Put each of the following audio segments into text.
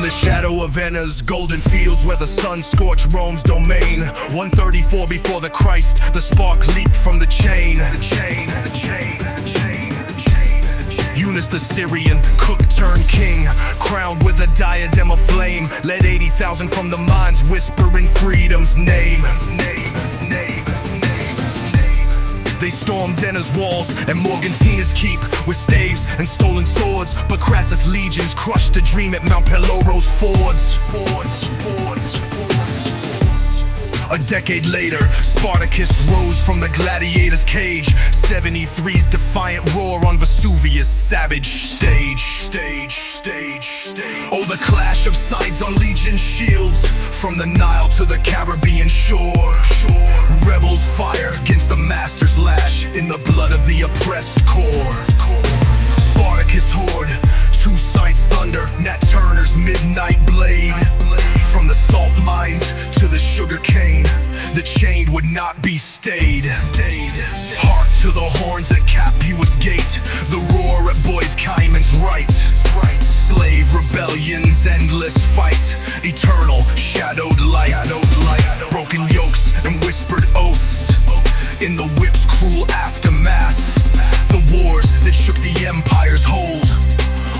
the shadow of Enna's golden fields where the sun scorched Rome's domain. 134 before the Christ, the spark leaped from the chain. Eunous the Syrian, cook turned king, crowned with a diadem of flame, led 80,000 from the mines, whispering freedom's name. They stormed Enna's walls and Morgantina's keep with staves and stolen swords, but Crassus' legions crushed the dream at Mount Peloros fords. A decade later, Spartacus rose from the gladiator's cage. 73's defiant roar on Vesuvius' savage stage. Oh, the clash of sides on legion shields, from the Nile to the Caribbean shore. Rebels fire against the master's lash, in the blood of the oppressed core. Spartacus horde, two sights thunder, Nat Turner's midnight blade. From the salt mines to the sugar cane, the chain would not be stayed. Hark to the horns at Capua's gate, the roar at Boys Caiman's right. Slave rebellion's endless fight, eternal shadowed light. Broken yokes and whispered oaths, in the whip's cruel aftermath. The wars that shook the empire's hold,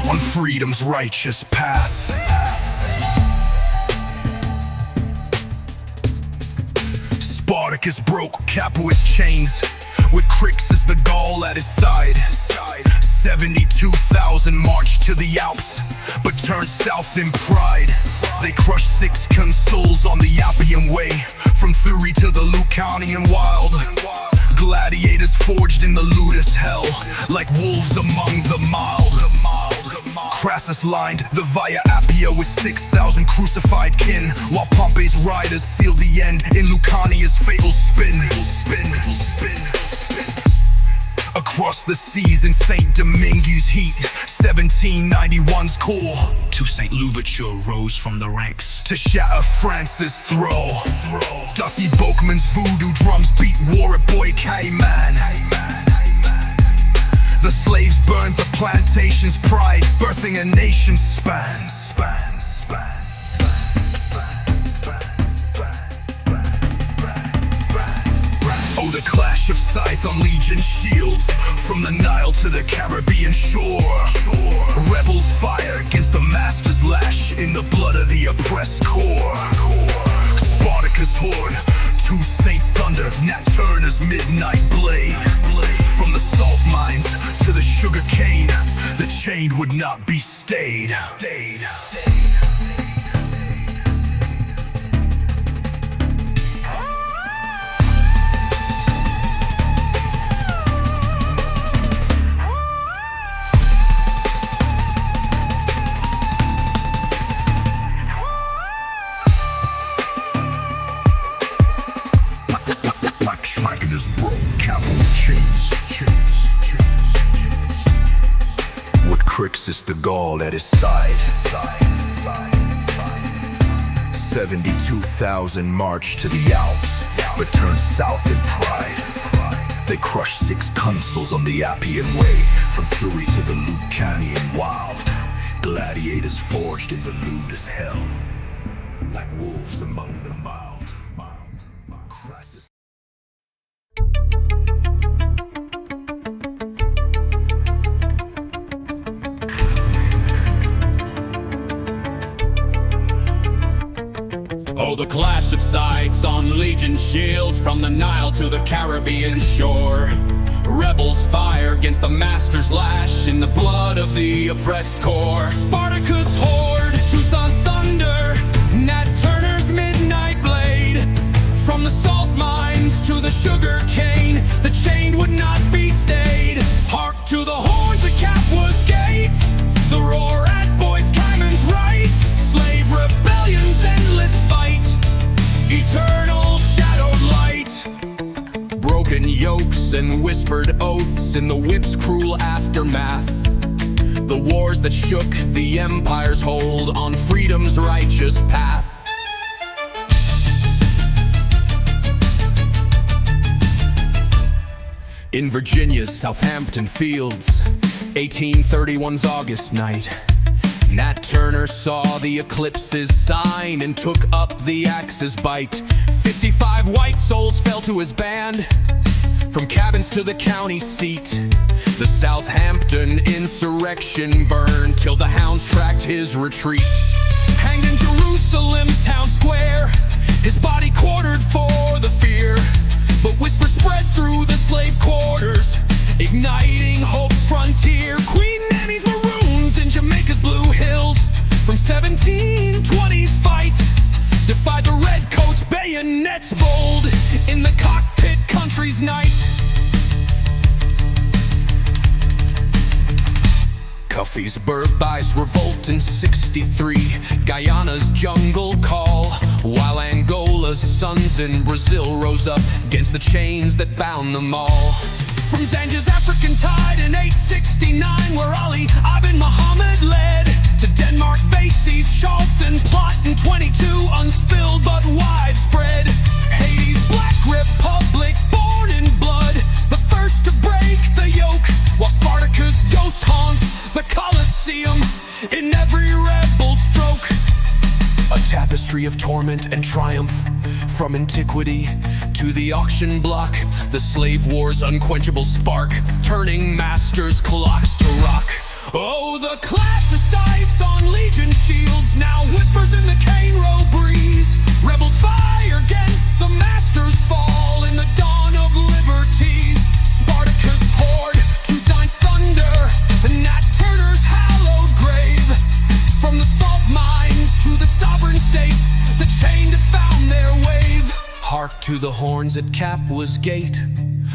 on freedom's righteous path. Spartacus broke Capua's chains, with Crassus the Gaul at his side. 72,000 marched to the Alps, but turned south in pride. They crushed 6 consuls on the Appian Way, from Thurii to the Lucanian wild. Gladiators forged in the ludus hell, like wolves among the mild. Crassus lined the Via Appia with 6,000 crucified kin, while Pompey's riders sealed the end in Lucania's fatal spin. Across the seas in St. Domingue's heat, 1791's core, to St. Louverture rose from the ranks to shatter France's throw. Dutty Boakman's voodoo drums beat war at Boy Cayman. The slaves burned the plantation's pride, birthing a nation's span. Oh, the clash of scythe on legion shields, from the Nile to the Caribbean shore. Rebels fire against the master's lash, in the blood of the oppressed core. Spartacus horde, two saints thunder, Nat Turner's midnight blade. From the salt mines to the sugar cane, the chain would not be stayed. Magnus broke capital chains, with Crassus the Gaul at his side. 72,000 marched to the Alps, but turned south in pride. They crushed 6 consuls on the Appian Way, from Thurii to the Lucanian wild. Gladiators forged in the ludus hell, like wolves among the mild. Crassus. Oh, the clash of scythes on legion shields, from the Nile to the Caribbean shore. Rebels fire against the master's lash, in the blood of the oppressed core. Spartacus horde, Tucson's thunder, Nat Turner's midnight blade. From the salt mines to the sugar cane, the chain would not be stayed. Hark to the horns at Capua's gate, the roar at Boys Caiman's right. Slave rebellion's endless fight, eternal shadowed light. Broken yokes and whispered oaths, in the whip's cruel aftermath. The wars that shook the empire's hold, on freedom's righteous path. In Virginia's Southampton fields, 1831's August night, Nat Turner saw the eclipse's sign and took up the axe's bite. 55 white souls fell to his band, from cabins to the county seat. The Southampton insurrection burned till the hounds tracked his retreat. Hanged in Jerusalem's town square, his body quartered for the fear. But whispers spread through the slave quarters, igniting hope's frontier. Queen Anne's maroons in Jamaica's blue hills, from 1720's fight, defied the redcoats' bayonets bold in the cockpit country's night. Cuffy's Berbice revolt in 63, Guyana's jungle call, while Angola's sons in Brazil rose up against the chains that bound them all. From Zanja's African tide in 869, where Ali ibn Muhammad led, to Denmark Vasey's Charleston plot in 22, unspilled but widespread. Haiti's Black Republic, born in blood, the first to break the yoke, while Spartacus ghost haunts the Colosseum in every rebel stroke. A tapestry of torment and triumph, from antiquity to the auction block, the slave war's unquenchable spark, turning masters' clocks to rock. Oh, the clash of sights on legion shields now whispers in the cane row breeze. Rebels fire against the masters' fall in the dawn of liberties. Spartacus' horde to Zion's thunder, and Nat Turner's hallowed grave. From the salt mines to the sovereign states, the chained have found their wave. Hark to the horns at Capwa's gate,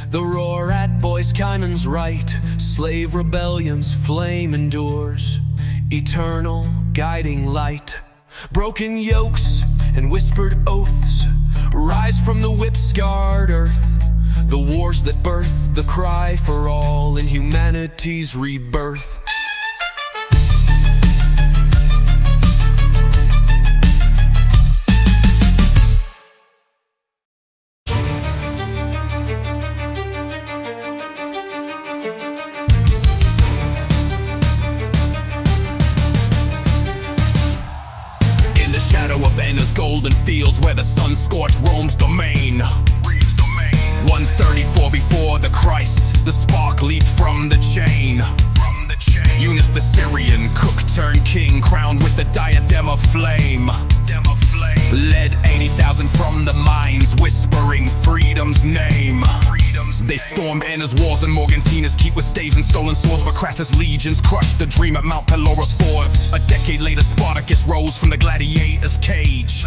the roar at Boyce Kyman's right. Slave rebellion's flame endures, eternal guiding light. Broken yokes and whispered oaths rise from the whip-scarred earth, the wars that birth the cry for all in humanity's rebirth. Of Enna's golden fields, where the sun-scorched roams domain. 134 before the Christ, the spark leaped from the chain. Eunous the Syrian, cook turned king, crowned with the diadem of flame. Led 80,000 from the mines, whispering freedom's name. They stormed Enna's walls and Morgantina's keep with staves and stolen swords, but Crassus' legions crushed the dream at Mount Peloros fords. A decade later, Spartacus rose from the gladiator's cage.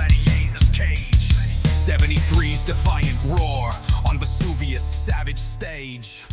73's defiant roar on Vesuvius' savage stage.